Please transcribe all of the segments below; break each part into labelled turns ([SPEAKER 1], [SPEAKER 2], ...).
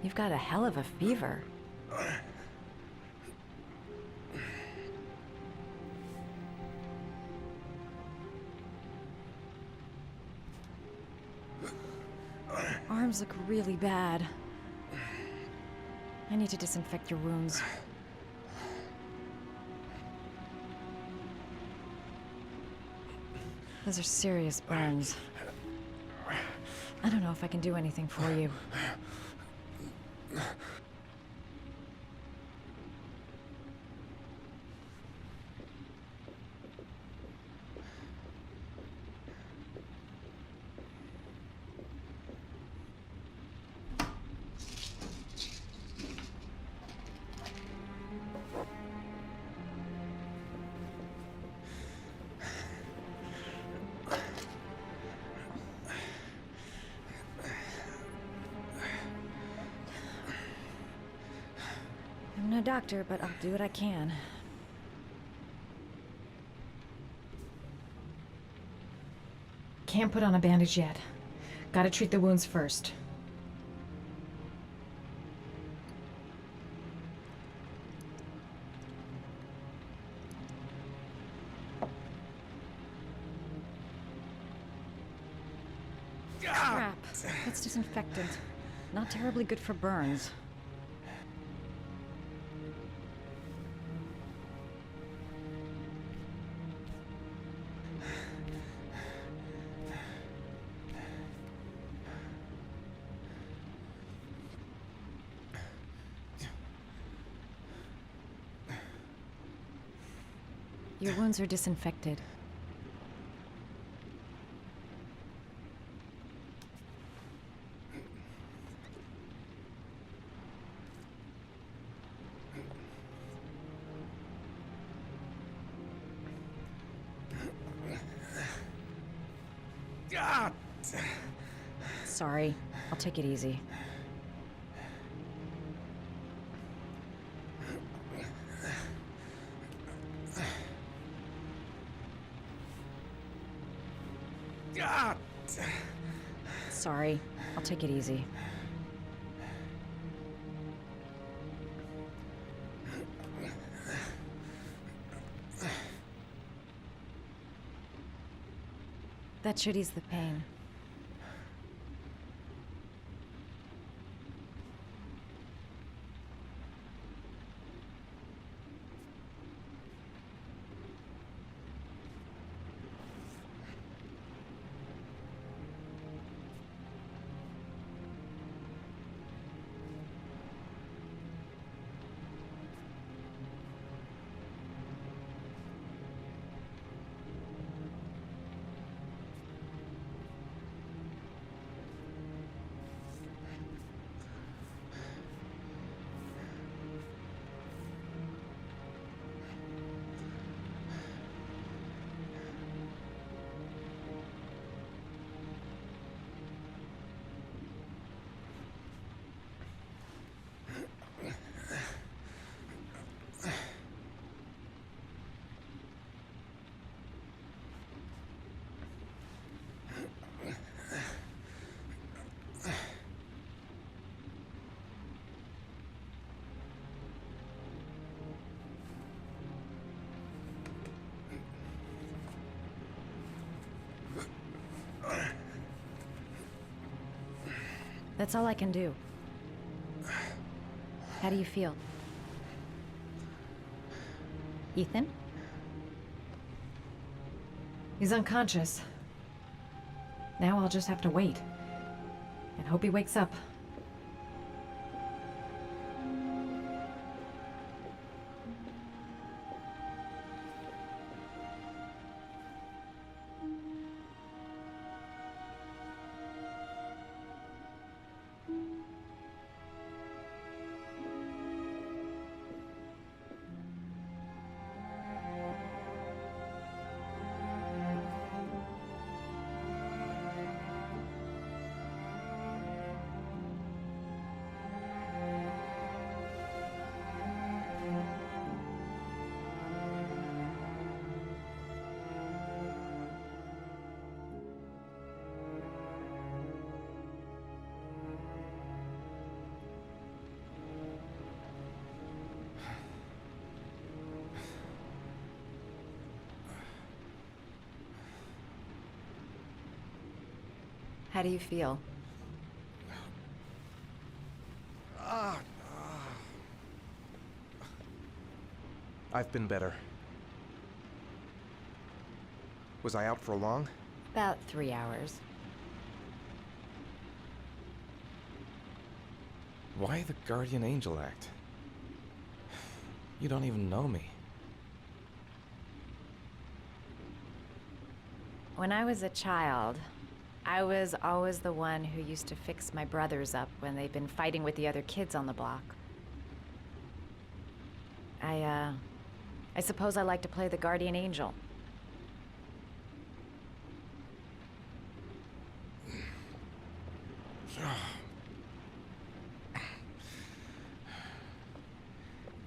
[SPEAKER 1] You've got a hell of a fever. Arms look really bad. I need to disinfect your wounds. Those are serious burns. I don't know if I can do anything for you. I'm no doctor, but I'll do what I can.
[SPEAKER 2] Can't put on a bandage yet. Gotta treat the wounds first.
[SPEAKER 1] Crap. It's disinfectant. Not terribly good for burns. Your wounds are disinfected. Sorry. I'll take it easy. Sorry. I'll take it easy. That should ease the pain. That's all I can do. How do you feel? Ethan?
[SPEAKER 2] He's unconscious. Now I'll just have to wait. And hope he wakes up.
[SPEAKER 1] How do you feel?
[SPEAKER 3] I've been better. Was I out for long?
[SPEAKER 1] About 3 hours.
[SPEAKER 3] Why the Guardian Angel Act? You don't even know me.
[SPEAKER 1] When I was a child, I was always the one who used to fix my brothers up when they've been fighting with the other kids on the block. I suppose I like to play the Guardian Angel.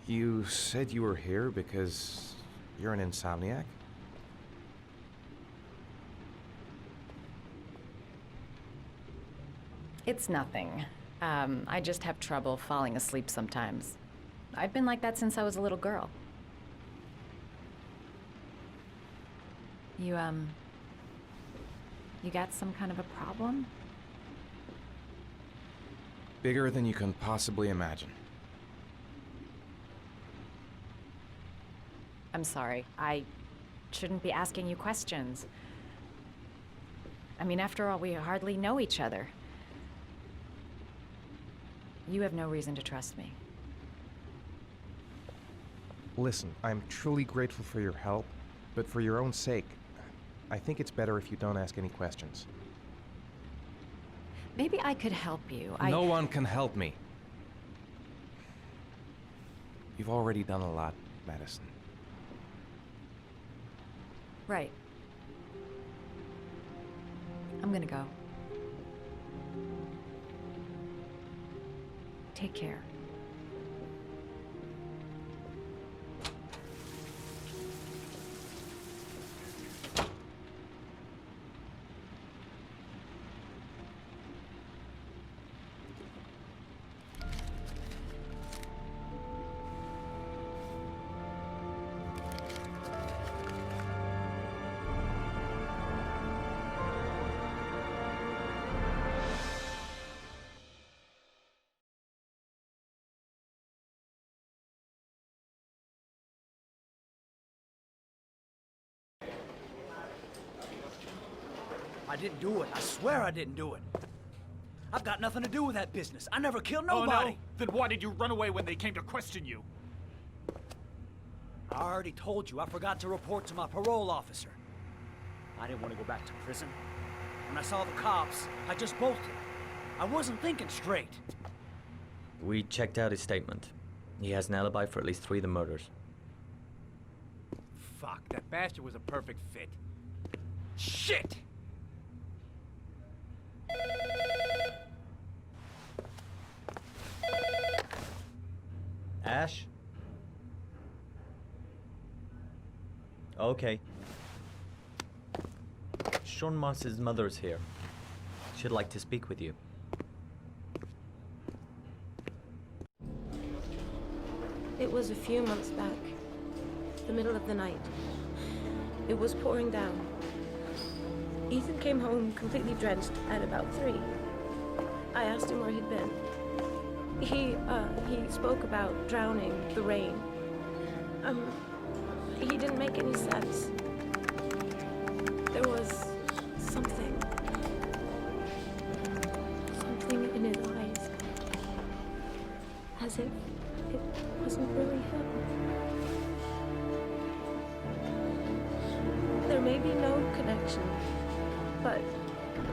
[SPEAKER 3] You said you were here because you're an insomniac?
[SPEAKER 1] It's nothing. I just have trouble falling asleep sometimes. I've been like that since I was a little girl. You got some kind of a problem?
[SPEAKER 3] Bigger than you can possibly imagine.
[SPEAKER 1] I'm sorry. I shouldn't be asking you questions. I mean, after all, we hardly know each other. You have no reason to trust me.
[SPEAKER 3] Listen, I'm truly grateful for your help, but for your own sake, I think it's better if you don't ask any questions.
[SPEAKER 1] Maybe I could help you.
[SPEAKER 3] No one can help me. You've already done a lot, Madison.
[SPEAKER 1] Right. I'm gonna go. Take care.
[SPEAKER 4] I didn't do it. I swear I didn't do it. I've got nothing to do with that business. I never killed
[SPEAKER 5] Oh,
[SPEAKER 4] nobody.
[SPEAKER 5] no? Then why did you run away when they came to question you?
[SPEAKER 4] I already told you I forgot to report to my parole officer. I didn't want to go back to prison. When I saw the cops, I just bolted. I wasn't thinking straight.
[SPEAKER 6] We checked out his statement. He has an alibi for at least 3 of the murders.
[SPEAKER 5] Fuck, that bastard was a perfect fit.
[SPEAKER 4] Shit!
[SPEAKER 6] Ash? Okay. Sean Moss's mother is here. She'd like to speak with you.
[SPEAKER 7] It was a few months back, the middle of the night. It was pouring down. Ethan came home completely drenched at about 3. I asked him where he'd been. He spoke about drowning, the rain. He didn't make any sense. There was something in his eyes. As if it wasn't really him. There may be no connection, but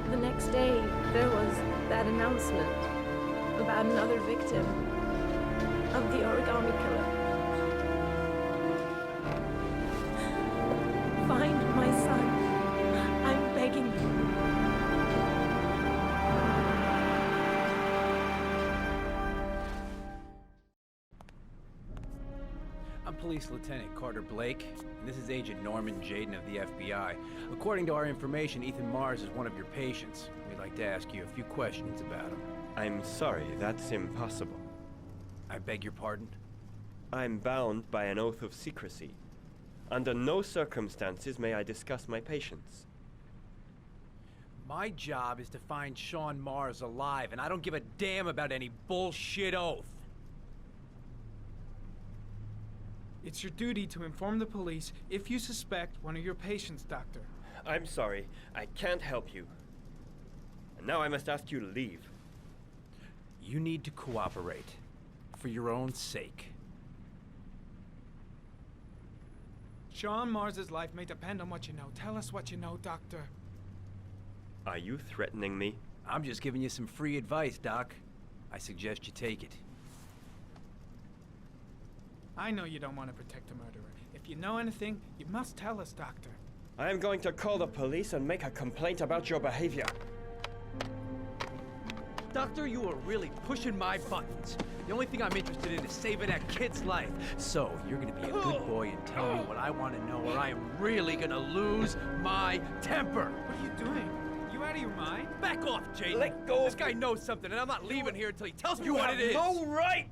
[SPEAKER 7] the next day there was that announcement about another victim of the origami killer. Find my son. I'm begging you.
[SPEAKER 5] I'm Police Lieutenant Carter Blake, and this is Agent Norman Jaden of the FBI. According to our information, Ethan Mars is one of your patients. We'd like to ask you a few questions about him.
[SPEAKER 8] I'm sorry, that's impossible.
[SPEAKER 5] I beg your pardon?
[SPEAKER 8] I'm bound by an oath of secrecy. Under no circumstances may I discuss my patients.
[SPEAKER 5] My job is to find Sean Mars alive, and I don't give a damn about any bullshit oath.
[SPEAKER 9] It's your duty to inform the police if you suspect one of your patients, Doctor.
[SPEAKER 8] I'm sorry. I can't help you. And now I must ask you to leave.
[SPEAKER 5] You need to cooperate. For your own sake.
[SPEAKER 9] Sean Mars's life may depend on what you know. Tell us what you know, Doctor.
[SPEAKER 8] Are you threatening me?
[SPEAKER 5] I'm just giving you some free advice, Doc. I suggest you take it.
[SPEAKER 9] I know you don't want to protect a murderer. If you know anything, you must tell us, Doctor.
[SPEAKER 8] I am going to call the police and make a complaint about your behavior.
[SPEAKER 5] Doctor, you are really pushing my buttons. The only thing I'm interested in is saving that kid's life. So, you're gonna be a good boy and tell me what I want to know, or I am really gonna lose my temper.
[SPEAKER 9] What are you doing? You out of your mind?
[SPEAKER 5] Back off, Jaden.
[SPEAKER 8] Let go.
[SPEAKER 5] This guy knows something, and I'm not leaving here until he tells me what it is.
[SPEAKER 8] No right.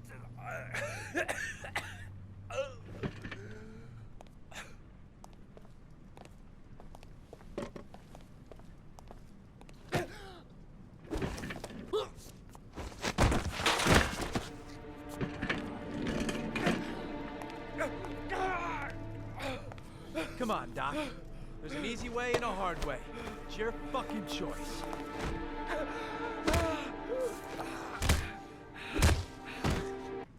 [SPEAKER 5] Come on, Doc. There's an easy way and a hard way. It's your fucking choice.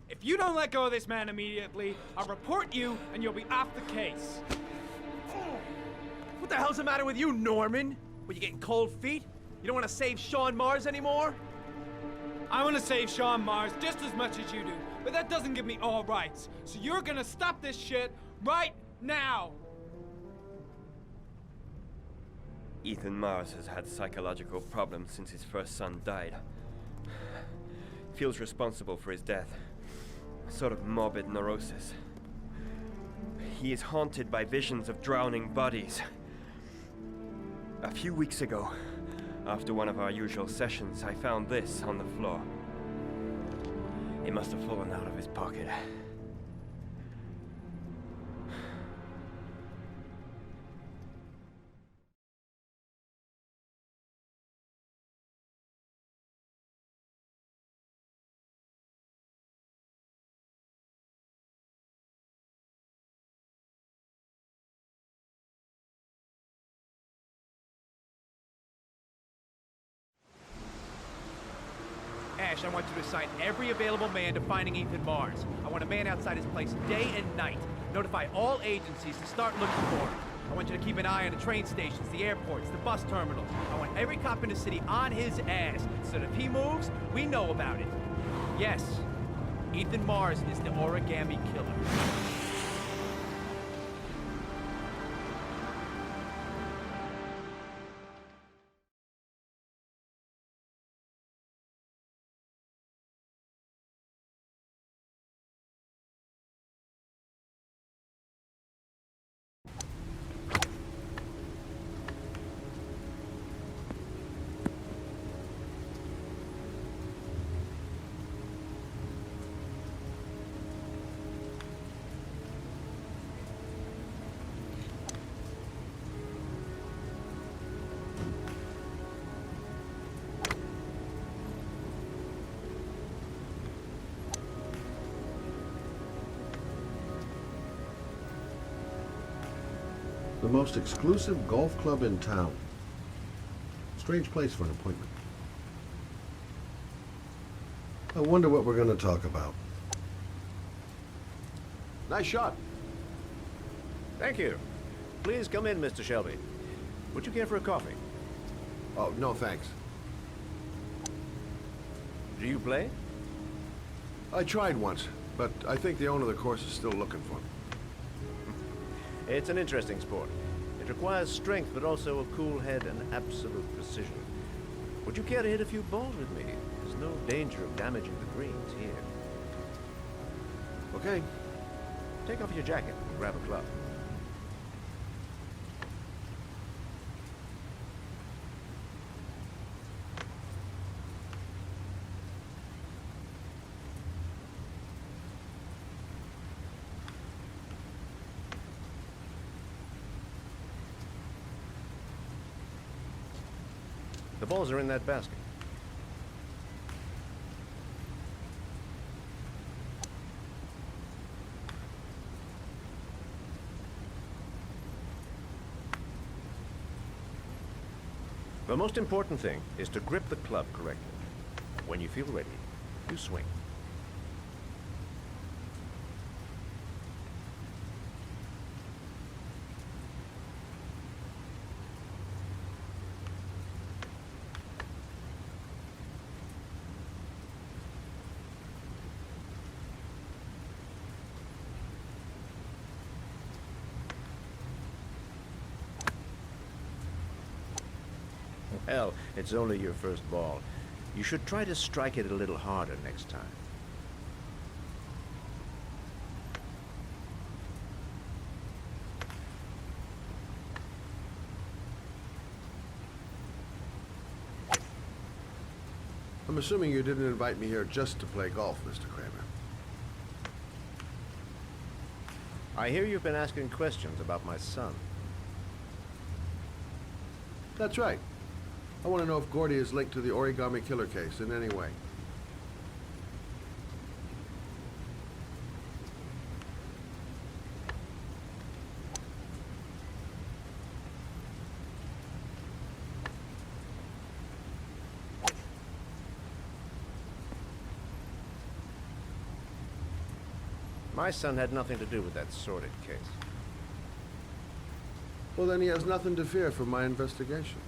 [SPEAKER 9] If you don't let go of this man immediately, I'll report you and you'll be off the case.
[SPEAKER 5] What the hell's the matter with you, Norman? Were you getting cold feet? You don't want to save Sean Mars anymore?
[SPEAKER 9] I want to save Sean Mars just as much as you do, but that doesn't give me all rights. So you're gonna stop this shit right now.
[SPEAKER 8] Ethan Mars has had psychological problems since his first son died. Feels responsible for his death. A sort of morbid neurosis. He is haunted by visions of drowning bodies. A few weeks ago, after one of our usual sessions, I found this on the floor. It must have fallen out of his pocket.
[SPEAKER 5] Ash, I want you to assign every available man to finding Ethan Mars. I want a man outside his place day and night. Notify all agencies to start looking for him. I want you to keep an eye on the train stations, the airports, the bus terminals. I want every cop in the city on his ass, so that if he moves, we know about it. Yes, Ethan Mars is the origami killer.
[SPEAKER 10] The most exclusive golf club in town. Strange place for an appointment. I wonder what we're going to talk about. Nice shot.
[SPEAKER 11] Thank you. Please come in, Mr. Shelby. Would you care for a coffee?
[SPEAKER 10] Oh, no thanks.
[SPEAKER 11] Do you play?
[SPEAKER 10] I tried once, but I think the owner of the course is still looking for me.
[SPEAKER 11] It's an interesting sport. It requires strength, but also a cool head and absolute precision. Would you care to hit a few balls with me? There's no danger of damaging the greens here.
[SPEAKER 10] Okay.
[SPEAKER 11] Take off your jacket and grab a club. The balls are in that basket. The most important thing is to grip the club correctly. When you feel ready, you swing. Hell, it's only your first ball. You should try to strike it a little harder next time.
[SPEAKER 10] I'm assuming you didn't invite me here just to play golf, Mr. Kramer.
[SPEAKER 11] I hear you've been asking questions about my son.
[SPEAKER 10] That's right. I want to know if Gordy is linked to the Origami Killer case in any way.
[SPEAKER 11] My son had nothing to do with that sordid case.
[SPEAKER 10] Well, then he has nothing to fear from my investigation.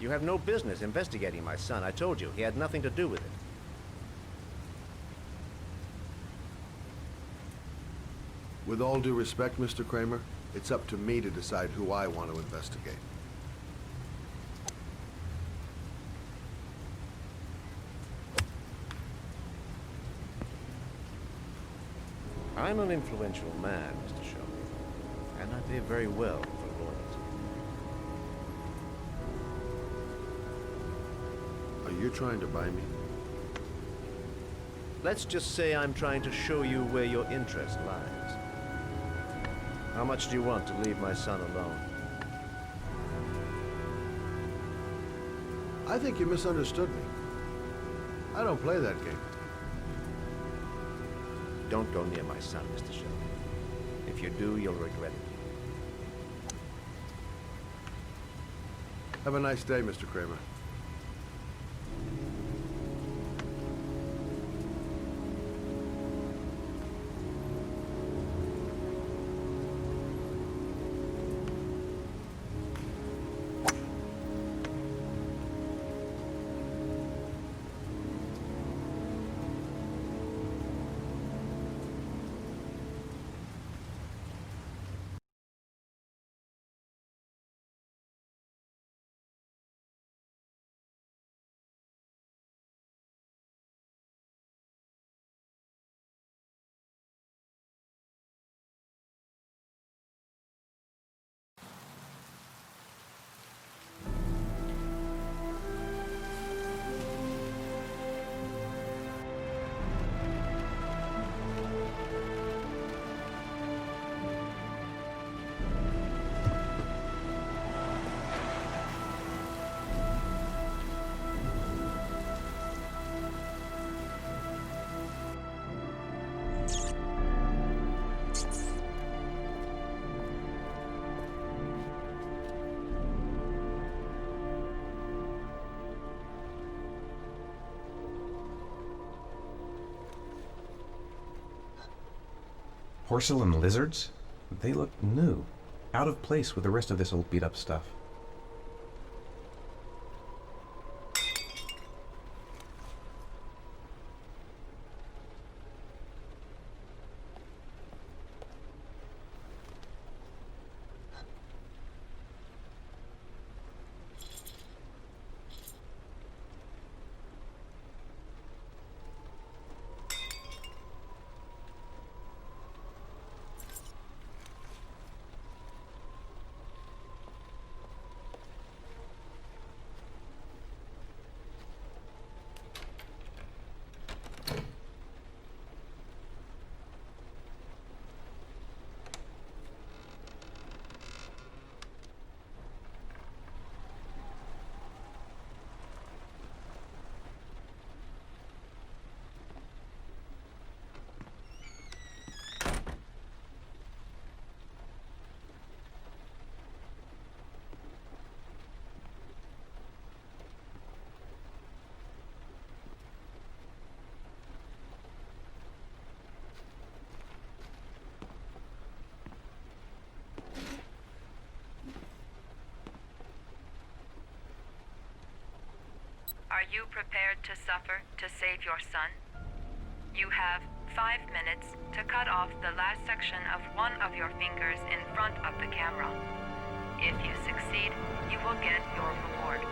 [SPEAKER 11] You have no business investigating my son. I told you, he had nothing to do with it.
[SPEAKER 10] With all due respect, Mr. Kramer, it's up to me to decide who I want to investigate.
[SPEAKER 11] I'm an influential man, Mr. Shelby, and I pay very well for loyalty.
[SPEAKER 10] Are you trying to buy me?
[SPEAKER 11] Let's just say I'm trying to show you where your interest lies. How much do you want to leave my son alone?
[SPEAKER 10] I think you misunderstood me. I don't play that game.
[SPEAKER 11] Don't go near my son, Mr. Shelby. If you do, you'll regret it.
[SPEAKER 10] Have a nice day, Mr. Kramer.
[SPEAKER 3] Porcelain lizards? They look new. Out of place with the rest of this old beat-up stuff.
[SPEAKER 12] Are you prepared to suffer to save your son? You have 5 minutes to cut off the last section of one of your fingers in front of the camera. If you succeed, you will get your reward.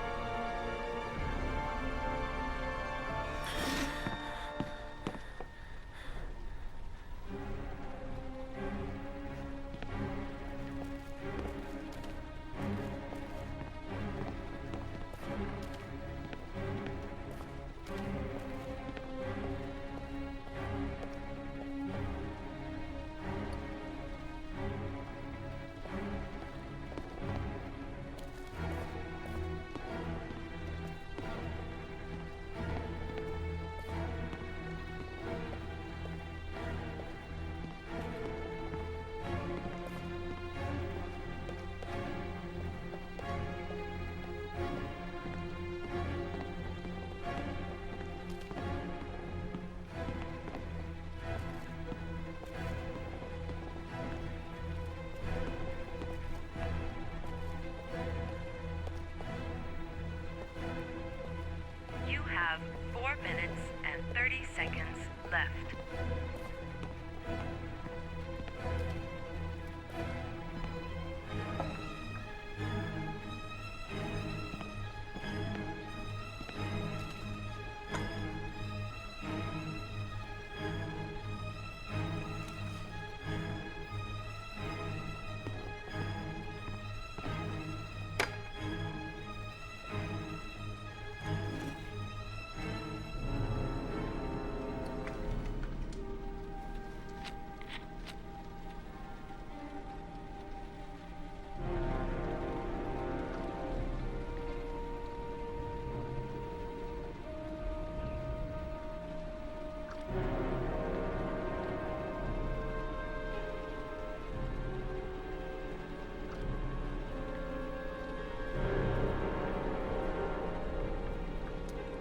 [SPEAKER 12] You have 4 minutes and 30 seconds left.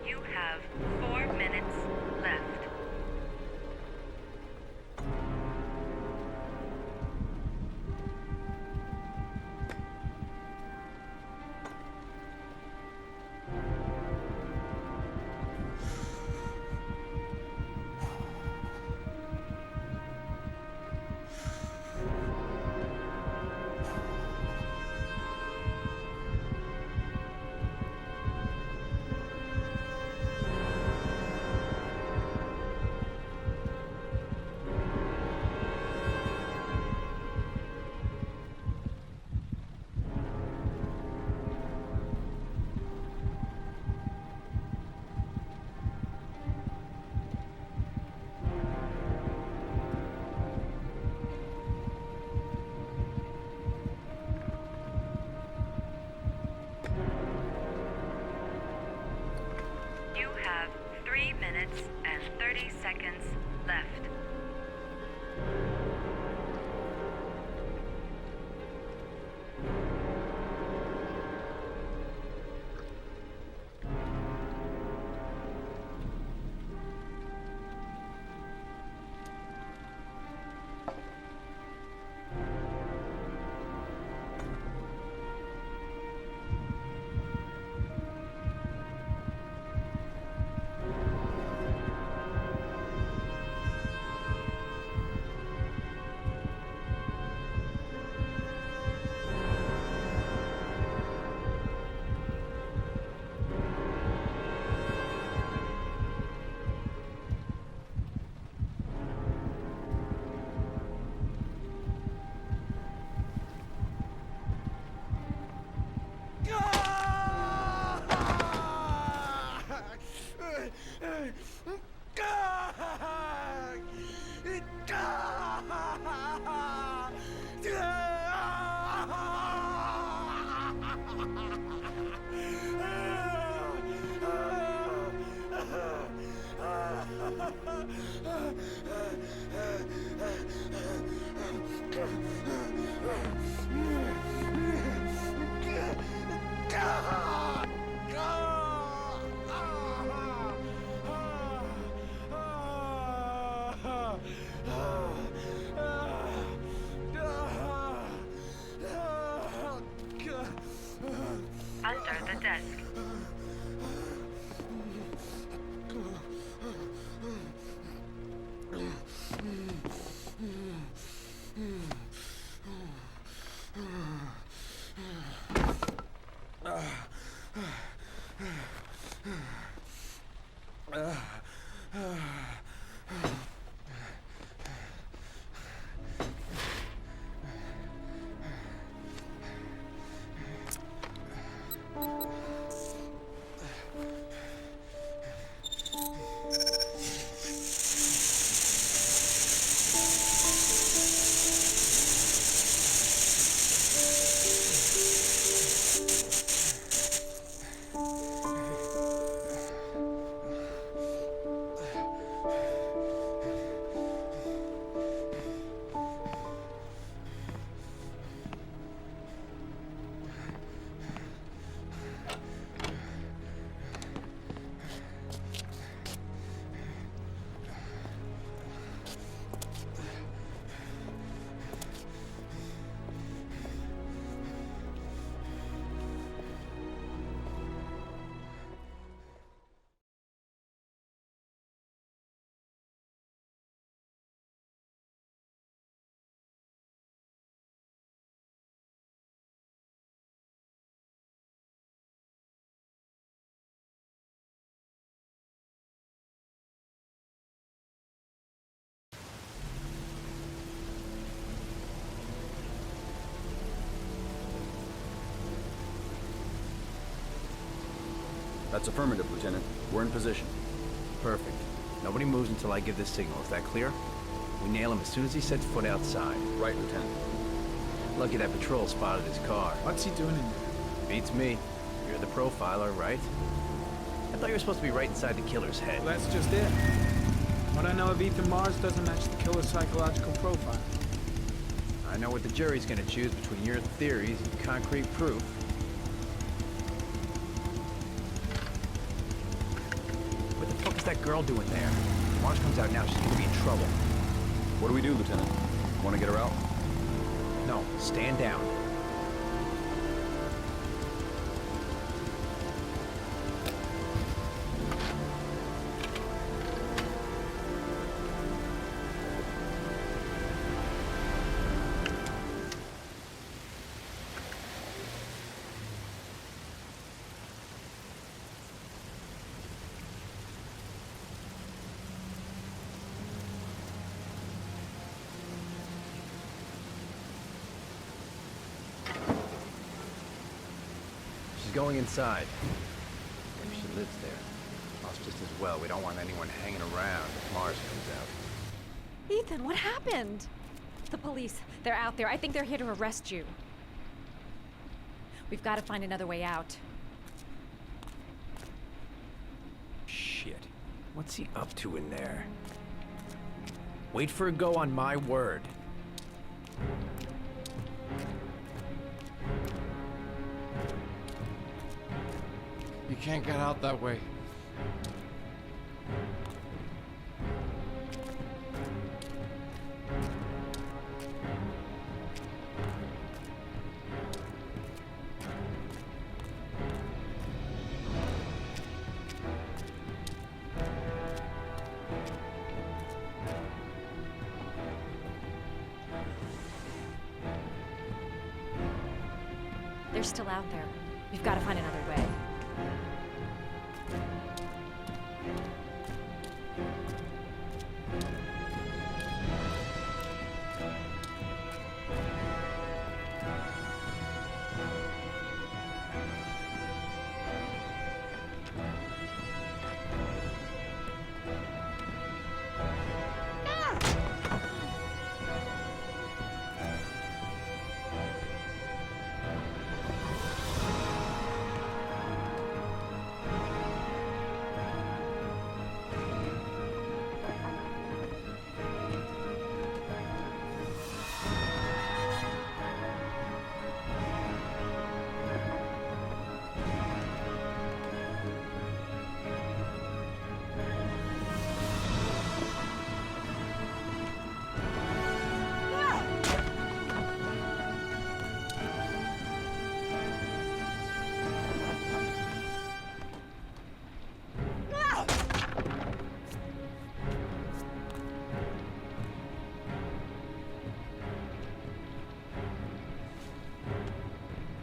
[SPEAKER 12] You have 4 minutes left. You have 3 minutes and 30 seconds left. Under the desk.
[SPEAKER 13] That's affirmative, Lieutenant. We're in position.
[SPEAKER 5] Perfect. Nobody moves until I give this signal. Is that clear? We nail him as soon as he sets foot outside.
[SPEAKER 13] Right, Lieutenant.
[SPEAKER 5] Lucky that patrol spotted his car.
[SPEAKER 9] What's he doing in there?
[SPEAKER 5] Beats me. You're the profiler, right? I thought you were supposed to be right inside the killer's head.
[SPEAKER 9] Well, that's just it. What I know of Ethan Mars doesn't match the killer's psychological profile.
[SPEAKER 5] I know what the jury's gonna choose between your theories and concrete proof. What the fuck is that girl doing there? If Mars comes out now, she's gonna be in trouble.
[SPEAKER 13] What do we do, Lieutenant? Want to get her out?
[SPEAKER 5] No, stand down. She's going inside. Maybe she lives there. Well, it's just as well. We don't want anyone hanging around if Mars comes out.
[SPEAKER 2] Ethan, what happened? The police. They're out there. I think they're here to arrest you. We've got to find another way out.
[SPEAKER 5] Shit. What's he up to in there? Wait for a go on my word.
[SPEAKER 14] You can't get out that way.
[SPEAKER 2] They're still out there. We've got to find another way.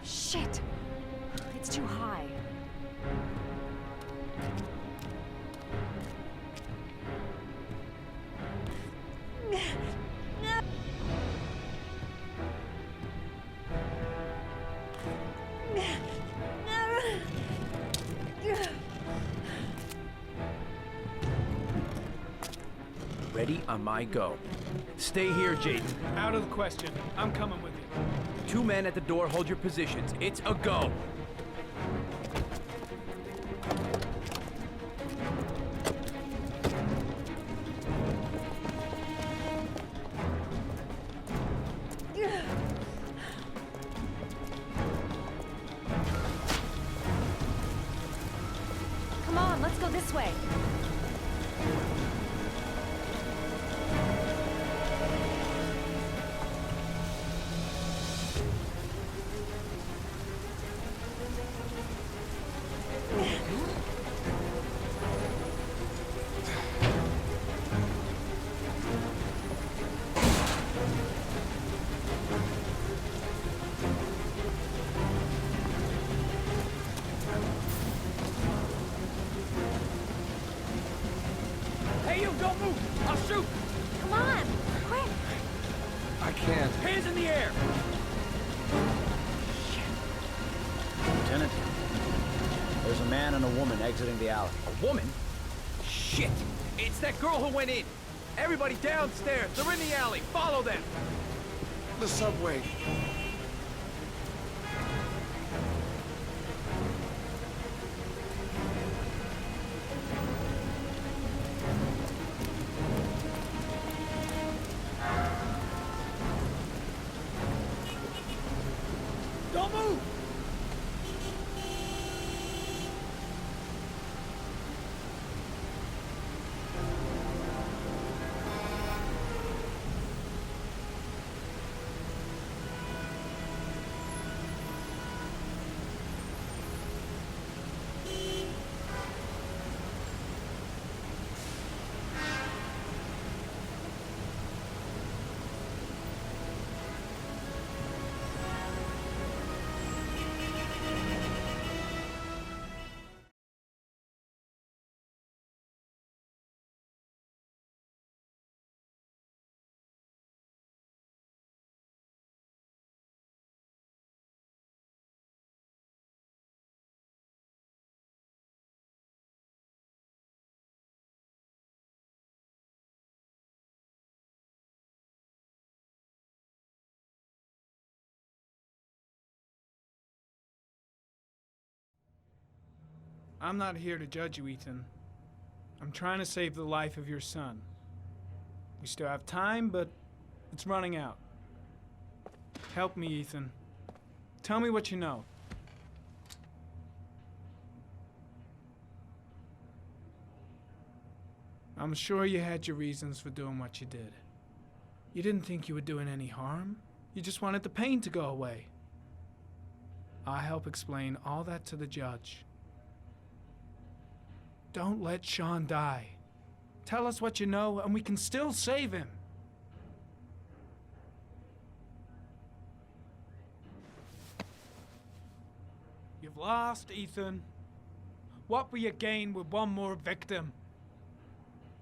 [SPEAKER 2] Shit! It's too high.
[SPEAKER 5] Ready on my go. Stay here, Jaden.
[SPEAKER 9] Out of the question. I'm coming with you.
[SPEAKER 5] 2 men at the door, hold your positions. It's a go.
[SPEAKER 2] Come on, let's go this way.
[SPEAKER 4] Hey, you, don't move! I'll shoot!
[SPEAKER 2] Come on, quick!
[SPEAKER 14] I can't.
[SPEAKER 4] Hands in the air!
[SPEAKER 13] Lieutenant,
[SPEAKER 4] There's a man and a woman exiting the alley.
[SPEAKER 5] A woman? Shit! It's that girl who went in! Everybody downstairs! They're in the alley! Follow them!
[SPEAKER 14] The subway.
[SPEAKER 9] Don't move! I'm not here to judge you, Ethan. I'm trying to save the life of your son. We still have time, but it's running out. Help me, Ethan. Tell me what you know. I'm sure you had your reasons for doing what you did. You didn't think you were doing any harm. You just wanted the pain to go away. I'll help explain all that to the judge. Don't let Sean die. Tell us what you know, and we can still save him. You've lost, Ethan. What will you gain with one more victim?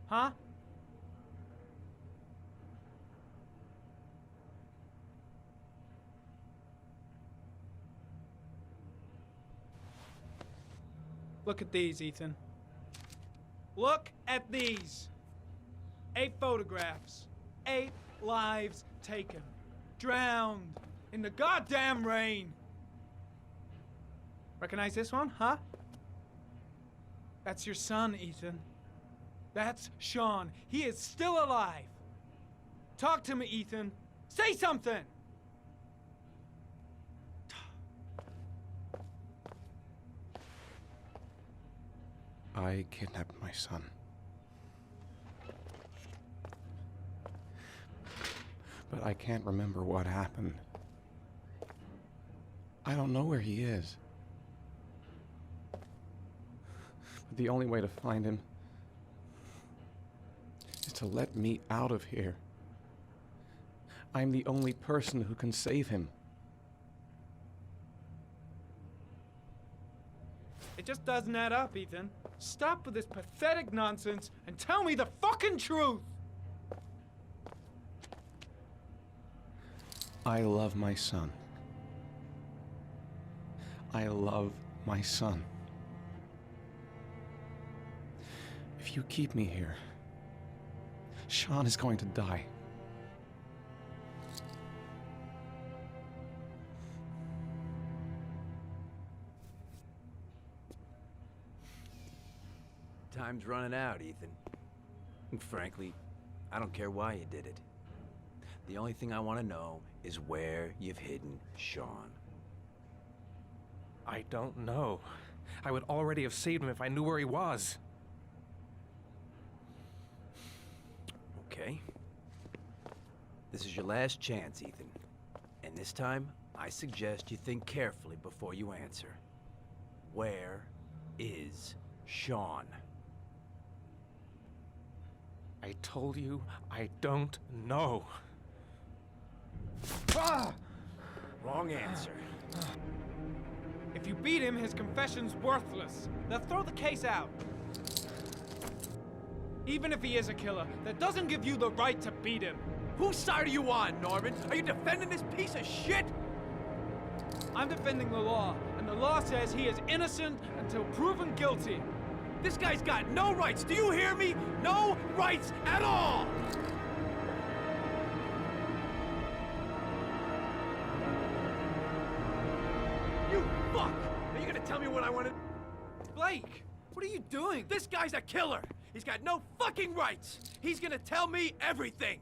[SPEAKER 9] Huh? Look at these, Ethan. Look at these. 8 photographs. 8 lives taken. Drowned in the goddamn rain. Recognize this one, huh? That's your son, Ethan. That's Sean. He is still alive. Talk to me, Ethan. Say something!
[SPEAKER 3] I kidnapped my son. But I can't remember what happened. I don't know where he is. But the only way to find him is to let me out of here. I'm the only person who can save him.
[SPEAKER 9] It just doesn't add up, Ethan. Stop with this pathetic nonsense and tell me the fucking truth!
[SPEAKER 3] I love my son. I love my son. If you keep me here, Sean is going to die.
[SPEAKER 15] Time's running out, Ethan. And frankly, I don't care why you did it. The only thing I want to know is where you've hidden Sean.
[SPEAKER 3] I don't know. I would already have saved him if I knew where he was.
[SPEAKER 15] Okay. This is your last chance, Ethan. And this time, I suggest you think carefully before you answer. Where is Sean?
[SPEAKER 3] I told you, I don't know.
[SPEAKER 15] Wrong answer.
[SPEAKER 9] If you beat him, his confession's worthless. They'll throw the case out. Even if he is a killer, that doesn't give you the right to beat him.
[SPEAKER 5] Whose side are you on, Norman? Are you defending this piece of shit?
[SPEAKER 9] I'm defending the law, and when the law says he is innocent until proven guilty.
[SPEAKER 5] This guy's got no rights. Do you hear me? No rights at all! You fuck! Are you gonna tell me what I want to... Blake! What are you doing? This guy's a killer! He's got no fucking rights! He's gonna tell me everything!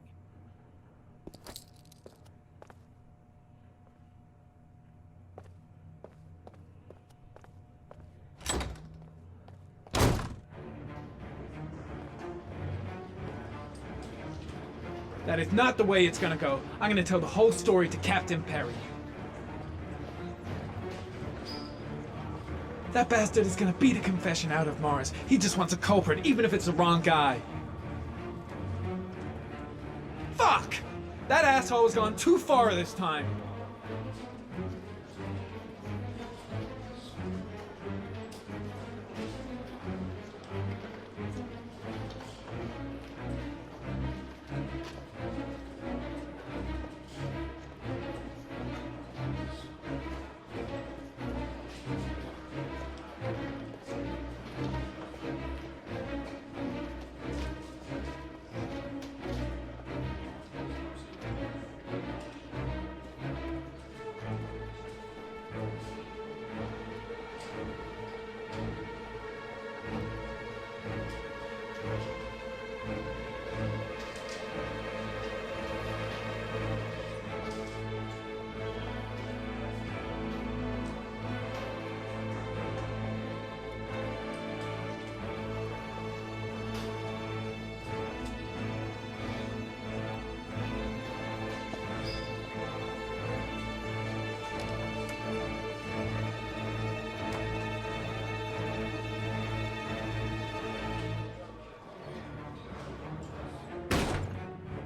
[SPEAKER 9] That is not the way it's gonna go. I'm gonna tell the whole story to Captain Perry. That bastard is gonna beat a confession out of Morris. He just wants a culprit, even if it's the wrong guy. Fuck! That asshole has gone too far this time.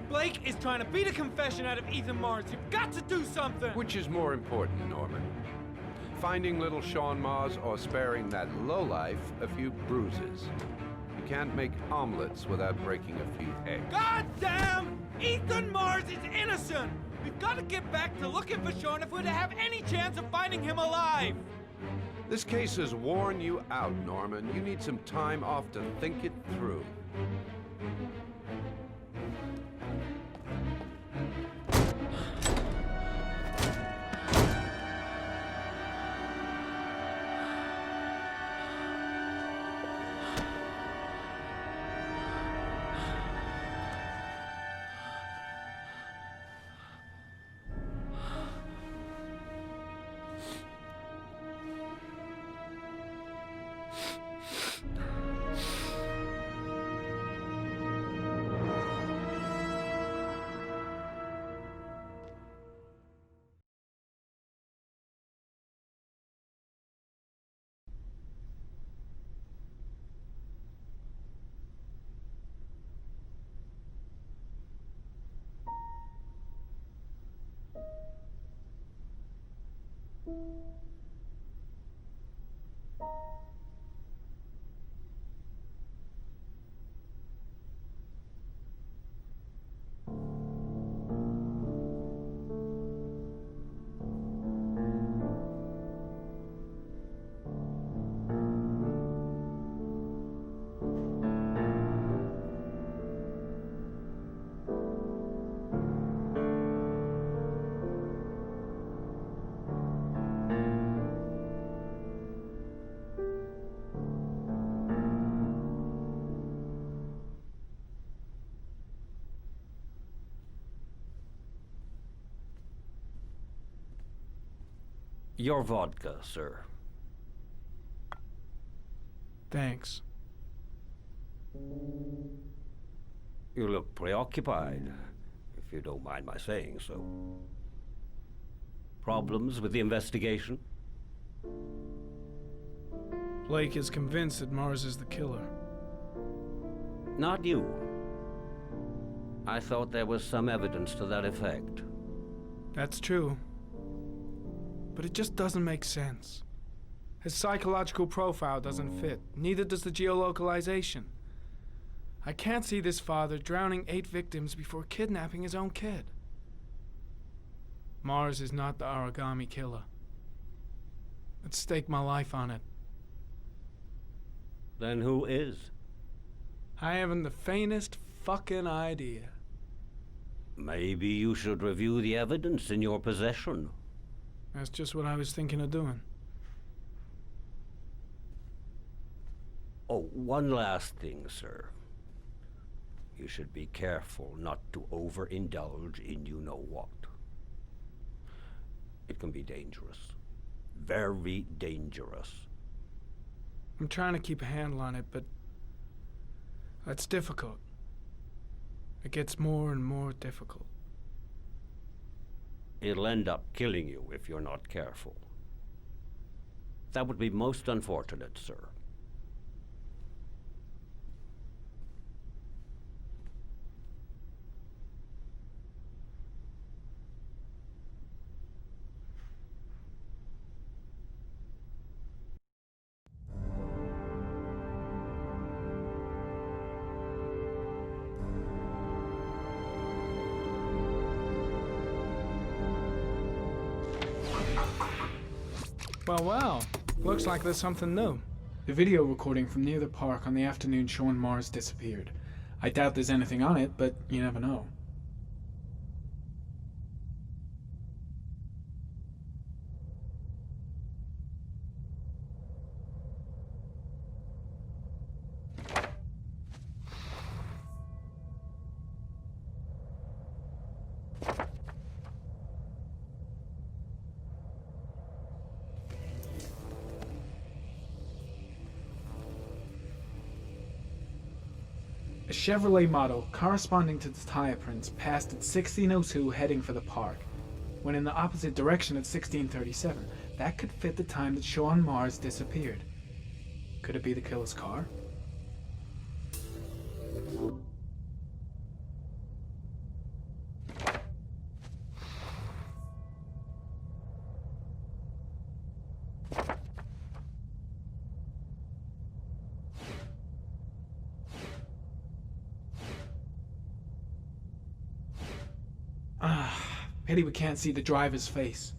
[SPEAKER 9] Blake is trying to beat a confession out of Ethan Mars. You've got to do something!
[SPEAKER 16] Which is more important, Norman? Finding little Sean Mars or sparing that lowlife a few bruises? You can't make omelets without breaking a few eggs.
[SPEAKER 9] God damn! Ethan Mars is innocent! We've got to get back to looking for Sean if we're to have any chance of finding him alive!
[SPEAKER 16] This case has worn you out, Norman. You need some time off to think it through.
[SPEAKER 17] Your vodka, sir.
[SPEAKER 9] Thanks.
[SPEAKER 17] You look preoccupied, if you don't mind my saying so. Problems with the investigation?
[SPEAKER 9] Blake is convinced that Mars is the killer.
[SPEAKER 17] Not you. I thought there was some evidence to that effect.
[SPEAKER 9] That's true. But it just doesn't make sense. His psychological profile doesn't fit. Neither does the geolocalization. I can't see this father drowning 8 victims before kidnapping his own kid. Mars is not the origami killer. I'd stake my life on it.
[SPEAKER 17] Then who is?
[SPEAKER 9] I haven't the faintest fucking idea.
[SPEAKER 17] Maybe you should review the evidence in your possession.
[SPEAKER 9] That's just what I was thinking of doing.
[SPEAKER 17] Oh, one last thing, sir. You should be careful not to overindulge in you-know-what. It can be dangerous. Very dangerous.
[SPEAKER 9] I'm trying to keep a handle on it, but that's difficult. It gets more and more difficult.
[SPEAKER 17] It'll end up killing you if you're not careful. That would be most unfortunate, sir.
[SPEAKER 9] Well, looks like there's something new. The video recording from near the park on the afternoon Sean Mars disappeared. I doubt there's anything on it, but you never know. A Chevrolet model corresponding to the tire prints passed at 1602 heading for the park. Went in the opposite direction at 1637. That could fit the time that Sean Mars disappeared. Could it be the killer's car? Pity we can't see the driver's face.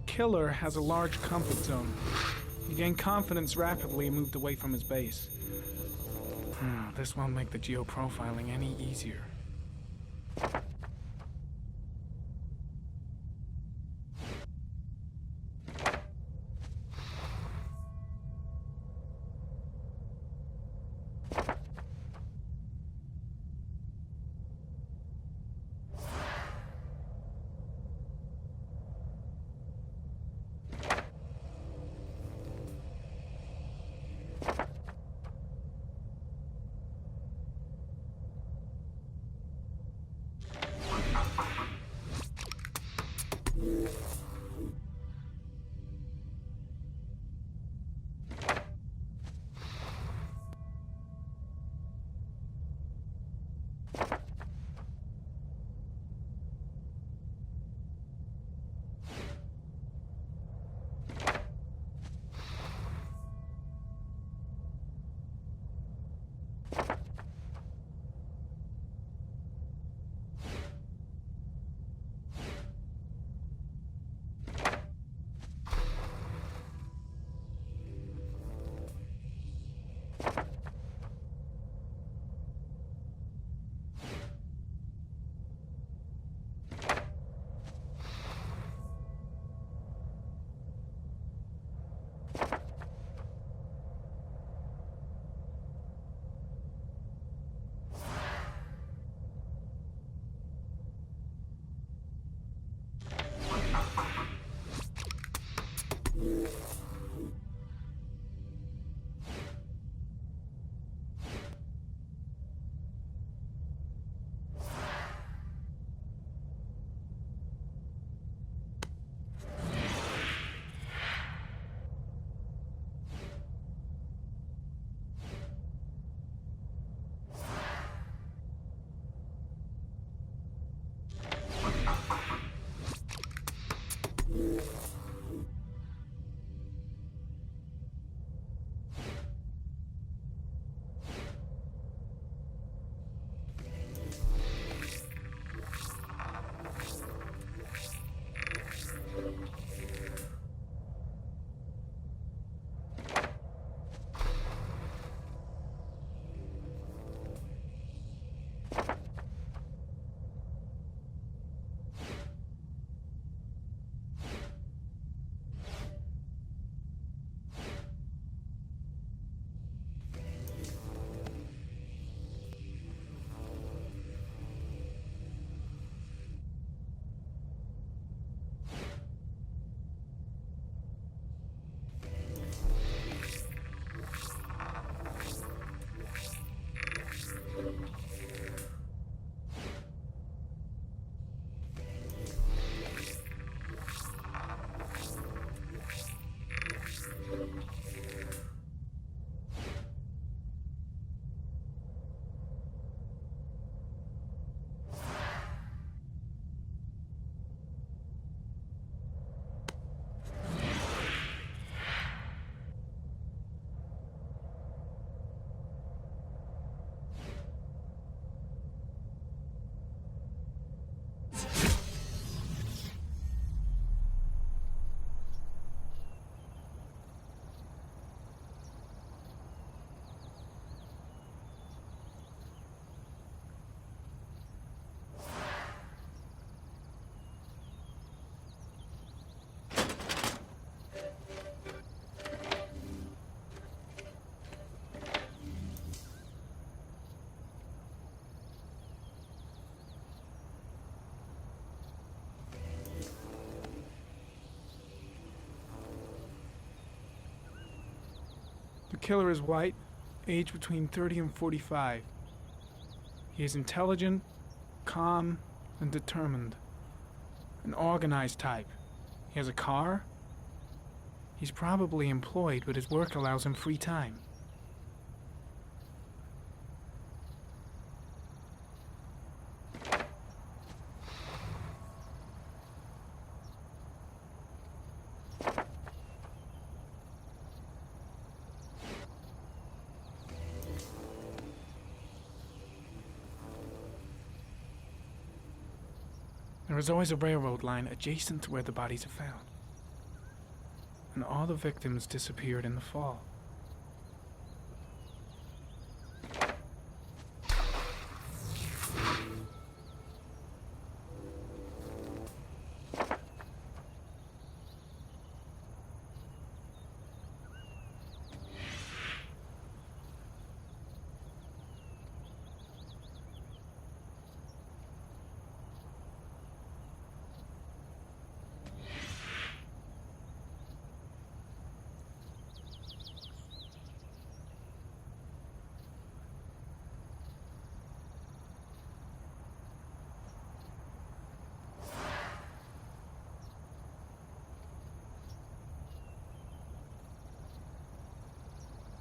[SPEAKER 9] Killer has a large comfort zone. He gained confidence rapidly and moved away from his base. This won't make the geoprofiling any easier. killer is white, age between 30 and 45. He is intelligent, calm, and determined. An organized type. He has a car. He's probably employed, but his work allows him free time. There is always a railroad line adjacent to where the bodies are found. And all the victims disappeared in the fall.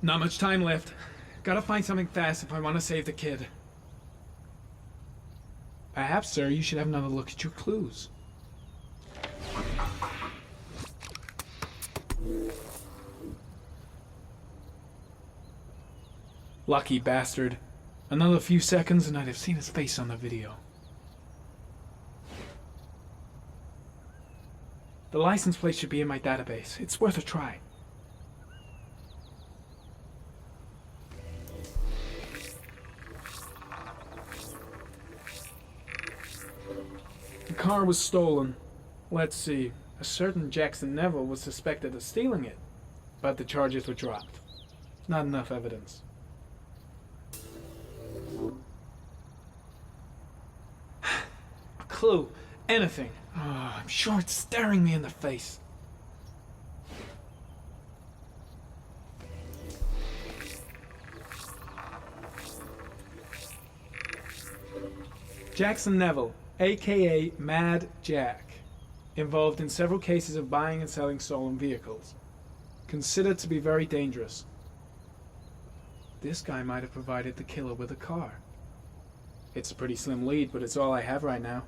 [SPEAKER 9] Not much time left. Gotta find something fast if I want to save the kid. Perhaps, sir, you should have another look at your clues. Lucky bastard. Another few seconds and I'd have seen his face on the video. The license plate should be in my database. It's worth a try. The car was stolen. Let's see. A certain Jackson Neville was suspected of stealing it, but the charges were dropped. Not enough evidence. A clue. Anything. Oh, I'm sure it's staring me in the face. Jackson Neville, aka Mad Jack, involved in several cases of buying and selling stolen vehicles. Considered to be very dangerous. This guy might have provided the killer with a car. It's a pretty slim lead, but it's all I have right now.